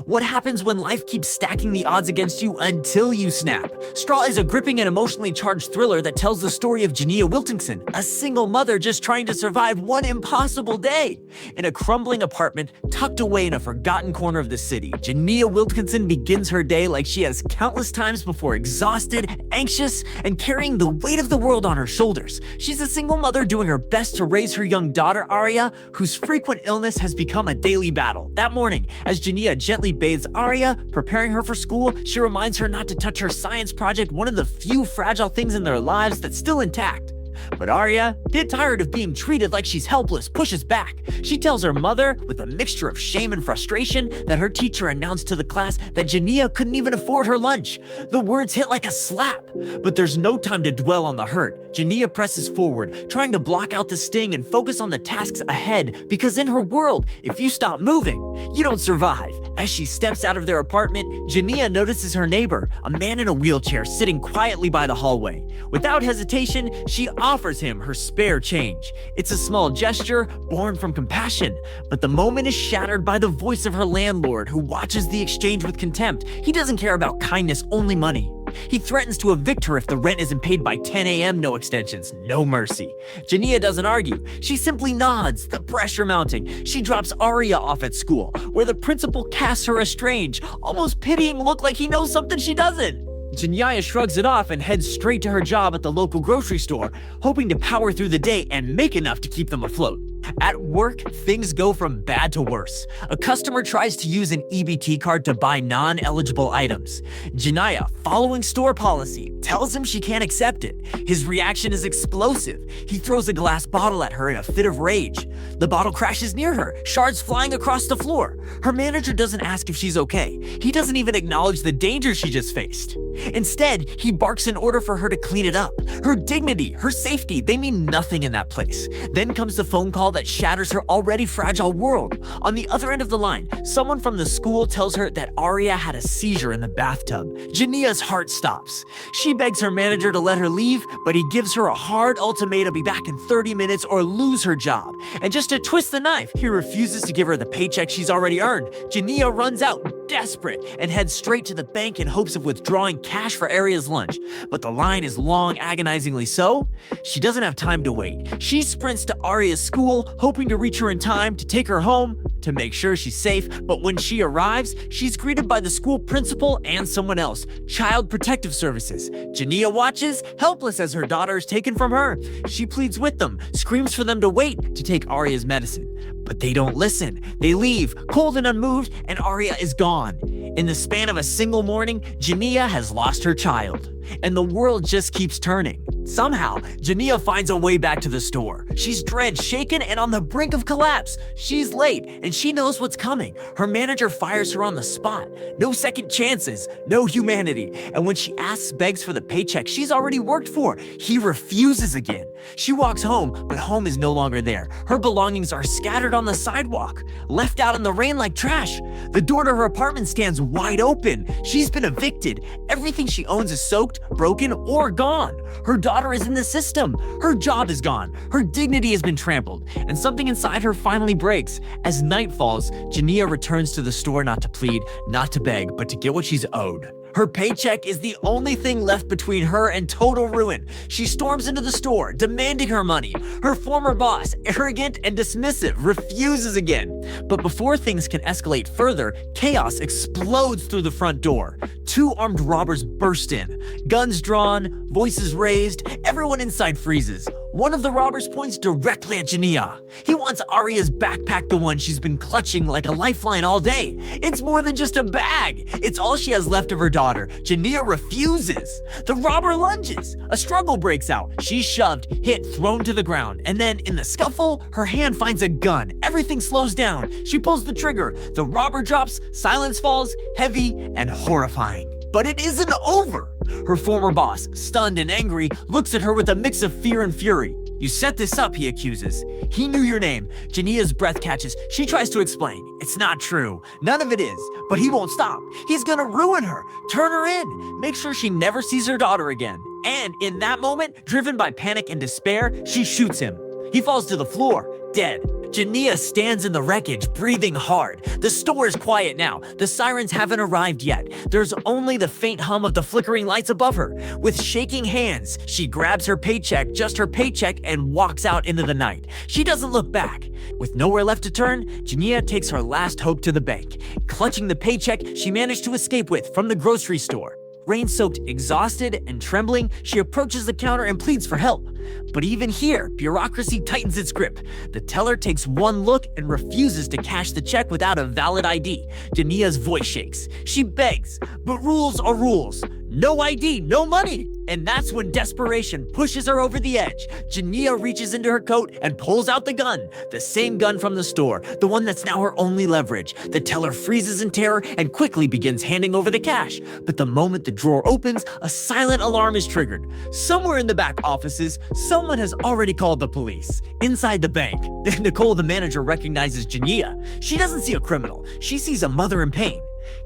What happens when life keeps stacking the odds against you until you snap? Straw is a gripping and emotionally charged thriller that tells the story of Jania Wilkinson, a single mother just trying to survive one impossible day. In a crumbling apartment tucked away in a forgotten corner of the city, Jania Wilkinson begins her day like she has countless times before, exhausted, anxious, and carrying the weight of the world on her shoulders. She's a single mother doing her best to raise her young daughter, Aria, whose frequent illness has become a daily battle. That morning, as Jania gently bathes Aria, preparing her for school, she reminds her not to touch her science project, one of the few fragile things in their lives that's still intact. But Aria, get tired of being treated like she's helpless, pushes back. She tells her mother, with a mixture of shame and frustration, that her teacher announced to the class that Jania couldn't even afford her lunch. The words hit like a slap, but there's no time to dwell on the hurt. Jania presses forward, trying to block out the sting and focus on the tasks ahead, because in her world, if you stop moving, you don't survive. As she steps out of their apartment, Jania notices her neighbor, a man in a wheelchair, sitting quietly by the hallway. Without hesitation, she offers him her spare change. It's a small gesture born from compassion, but the moment is shattered by the voice of her landlord, who watches the exchange with contempt. He doesn't care about kindness, only money. He threatens to evict her if the rent isn't paid by 10 a.m. No extensions, no mercy. Jania doesn't argue. She simply nods, the pressure mounting. She drops Aria off at school, where the principal casts her a strange, almost pitying look like he knows something she doesn't. Jania shrugs it off and heads straight to her job at the local grocery store, hoping to power through the day and make enough to keep them afloat. At work, things go from bad to worse. A customer tries to use an EBT card to buy non-eligible items. Jania, following store policy, tells him she can't accept it. His reaction is explosive. He throws a glass bottle at her in a fit of rage. The bottle crashes near her, shards flying across the floor. Her manager doesn't ask if she's okay. He doesn't even acknowledge the danger she just faced. Instead, he barks an order for her to clean it up. Her dignity, her safety, they mean nothing in that place. Then comes the phone call that shatters her already fragile world. On the other end of the line, someone from the school tells her that Aria had a seizure in the bathtub. Jania's heart stops. She begs her manager to let her leave, but he gives her a hard ultimatum: be back in 30 minutes or lose her job. And just to twist the knife, he refuses to give her the paycheck she's already earned. Jania runs out, desperate, and heads straight to the bank in hopes of withdrawing cash for Aria's lunch. But the line is long, agonizingly so. She doesn't have time to wait. She sprints to Aria's school, hoping to reach her in time to take her home to make sure she's safe. But when she arrives, she's greeted by the school principal and someone else, Child Protective Services. Jania watches, helpless as her daughter is taken from her. She pleads with them, screams for them to wait to take Aria's medicine. But they don't listen. They leave, cold and unmoved, and Aria is gone. In the span of a single morning, Jania has lost her child. And the world just keeps turning. Somehow, Jania finds a way back to the store. She's drenched, shaken, and on the brink of collapse. She's late, and she knows what's coming. Her manager fires her on the spot. No second chances, no humanity. And when she begs for the paycheck she's already worked for, he refuses again. She walks home, but home is no longer there. Her belongings are scattered on the sidewalk, left out in the rain like trash. The door to her apartment stands wide open. She's been evicted. Everything she owns is soaked, broken, or gone. Her daughter is in the system. Her job is gone. Her dignity has been trampled. And something inside her finally breaks. As night falls, Jania returns to the store not to plead, not to beg, but to get what she's owed. Her paycheck is the only thing left between her and total ruin. She storms into the store, demanding her money. Her former boss, arrogant and dismissive, refuses again. But before things can escalate further, chaos explodes through the front door. Two armed robbers burst in. Guns drawn, voices raised, everyone inside freezes. One of the robbers points directly at Jania. He wants Aria's backpack, the one she's been clutching like a lifeline all day. It's more than just a bag. It's all she has left of her daughter. Jania refuses. The robber lunges. A struggle breaks out. She's shoved, hit, thrown to the ground. And then, in the scuffle, her hand finds a gun. Everything slows down. She pulls the trigger. The robber drops. Silence falls, heavy and horrifying. But it isn't over. Her former boss, stunned and angry, looks at her with a mix of fear and fury. "You set this up," he accuses. "He knew your name." Jania's breath catches. She tries to explain. It's not true. None of it is. But he won't stop. He's gonna ruin her, turn her in, make sure she never sees her daughter again. And in that moment, driven by panic and despair, she shoots him. He falls to the floor, dead. Jania stands in the wreckage, breathing hard. The store is quiet now. The sirens haven't arrived yet. There's only the faint hum of the flickering lights above her. With shaking hands, she grabs her paycheck, just her paycheck, and walks out into the night. She doesn't look back. With nowhere left to turn, Jania takes her last hope to the bank. Clutching the paycheck she managed to escape with from the grocery store. Rain-soaked, exhausted, and trembling, she approaches the counter and pleads for help. But even here, bureaucracy tightens its grip. The teller takes one look and refuses to cash the check without a valid ID. Jania's voice shakes. She begs, but rules are rules. No ID, no money. And that's when desperation pushes her over the edge. Jania reaches into her coat and pulls out the gun. The same gun from the store, the one that's now her only leverage. The teller freezes in terror and quickly begins handing over the cash. But the moment the drawer opens, a silent alarm is triggered. Somewhere in the back offices, someone has already called the police. Inside the bank, Nicole, the manager, recognizes Jania. She doesn't see a criminal. She sees a mother in pain.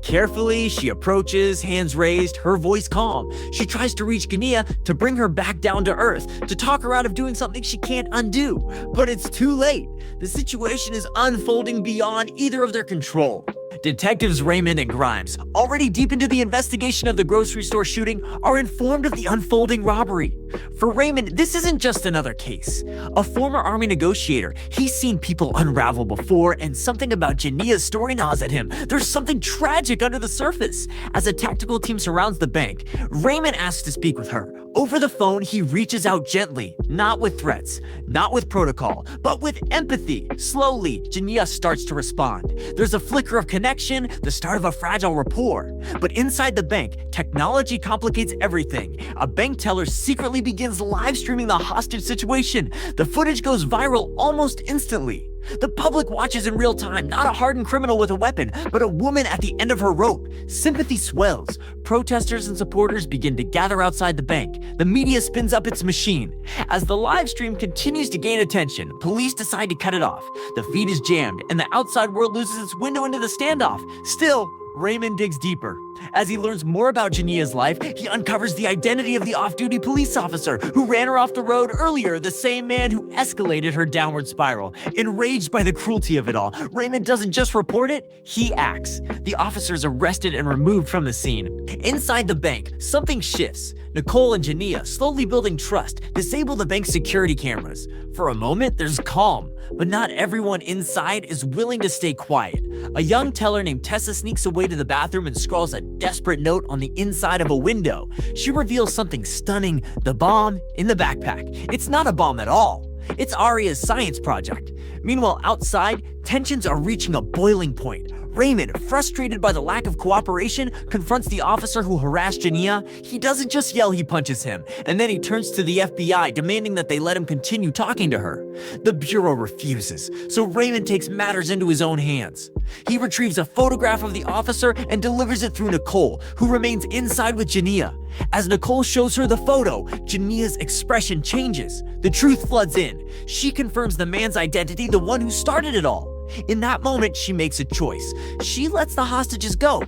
Carefully, she approaches, hands raised, her voice calm. She tries to reach Jania to bring her back down to earth, to talk her out of doing something she can't undo. But it's too late. The situation is unfolding beyond either of their control. Detectives Raymond and Grimes, already deep into the investigation of the grocery store shooting, are informed of the unfolding robbery. For Raymond, this isn't just another case. A former army negotiator, he's seen people unravel before, and something about Jania's story gnaws at him. There's something tragic under the surface. As a tactical team surrounds the bank, Raymond asks to speak with her. Over the phone, he reaches out gently, not with threats, not with protocol, but with empathy. Slowly, Jania starts to respond. There's a flicker of connection, the start of a fragile rapport. But inside the bank, technology complicates everything. A bank teller secretly begins live streaming the hostage situation. The footage goes viral almost instantly. The public watches in real time, not a hardened criminal with a weapon, but a woman at the end of her rope. Sympathy swells. Protesters and supporters begin to gather outside the bank. The media spins up its machine. As the live stream continues to gain attention, police decide to cut it off. The feed is jammed, and the outside world loses its window into the standoff. Still, Raymond digs deeper. As he learns more about Jania's life, he uncovers the identity of the off-duty police officer who ran her off the road earlier, the same man who escalated her downward spiral. Enraged by the cruelty of it all, Raymond doesn't just report it, he acts. The officer is arrested and removed from the scene. Inside the bank, something shifts. Nicole and Jania, slowly building trust, disable the bank's security cameras. For a moment, there's calm, but not everyone inside is willing to stay quiet. A young teller named Tessa sneaks away to the bathroom and scrawls a desperate note on the inside of a window. She reveals something stunning: the bomb in the backpack. It's not a bomb at all. It's Aria's science project. Meanwhile, outside, tensions are reaching a boiling point. Raymond, frustrated by the lack of cooperation, confronts the officer who harassed Jania. He doesn't just yell, he punches him, and then he turns to the FBI, demanding that they let him continue talking to her. The Bureau refuses, so Raymond takes matters into his own hands. He retrieves a photograph of the officer and delivers it through Nicole, who remains inside with Jania. As Nicole shows her the photo, Jania's expression changes. The truth floods in. She confirms the man's identity, the one who started it all. In that moment, she makes a choice. She lets the hostages go,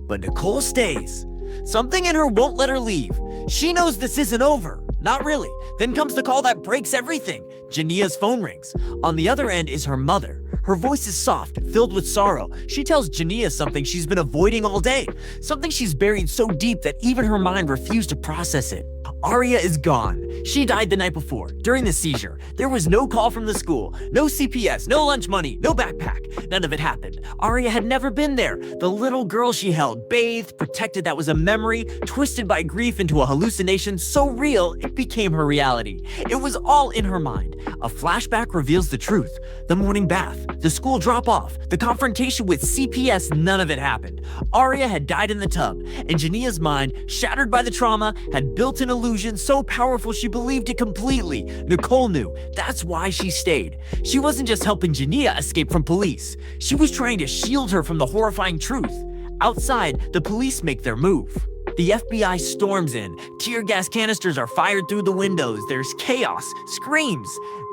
but Nicole stays. Something in her won't let her leave. She knows this isn't over. Not really. Then comes the call that breaks everything. Jania's phone rings. On the other end is her mother. Her voice is soft, filled with sorrow. She tells Jania something she's been avoiding all day. Something she's buried so deep that even her mind refused to process it. Aria is gone. She died the night before, during the seizure. There was no call from the school, no CPS, no lunch money, no backpack. None of it happened. Aria had never been there. The little girl she held, bathed, protected, that was a memory, twisted by grief into a hallucination so real it became her reality. It was all in her mind. A flashback reveals the truth. The morning bath, the school drop-off, the confrontation with CPS, none of it happened. Aria had died in the tub, and Jania's mind, shattered by the trauma, had built an illusion so powerful she believed it completely. Nicole knew. That's why she stayed. She wasn't just helping Jania escape from police. She was trying to shield her from the horrifying truth. Outside, the police make their move. The FBI storms in. Tear gas canisters are fired through the windows. There's chaos, screams.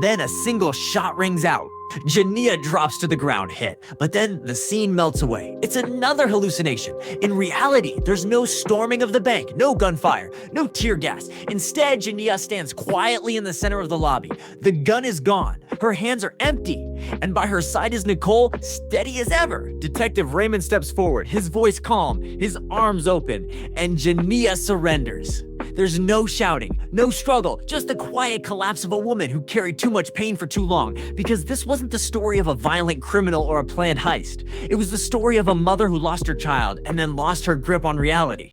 Then a single shot rings out. Jania drops to the ground, hit, but then the scene melts away. It's another hallucination. In reality, there's no storming of the bank, no gunfire, no tear gas. Instead, Jania stands quietly in the center of the lobby. The gun is gone. Her hands are empty, and by her side is Nicole, steady as ever. Detective Raymond steps forward, his voice calm, his arms open, and Jania surrenders. There's no shouting, no struggle, just the quiet collapse of a woman who carried too much pain for too long, because this wasn't the story of a violent criminal or a planned heist. It was the story of a mother who lost her child and then lost her grip on reality.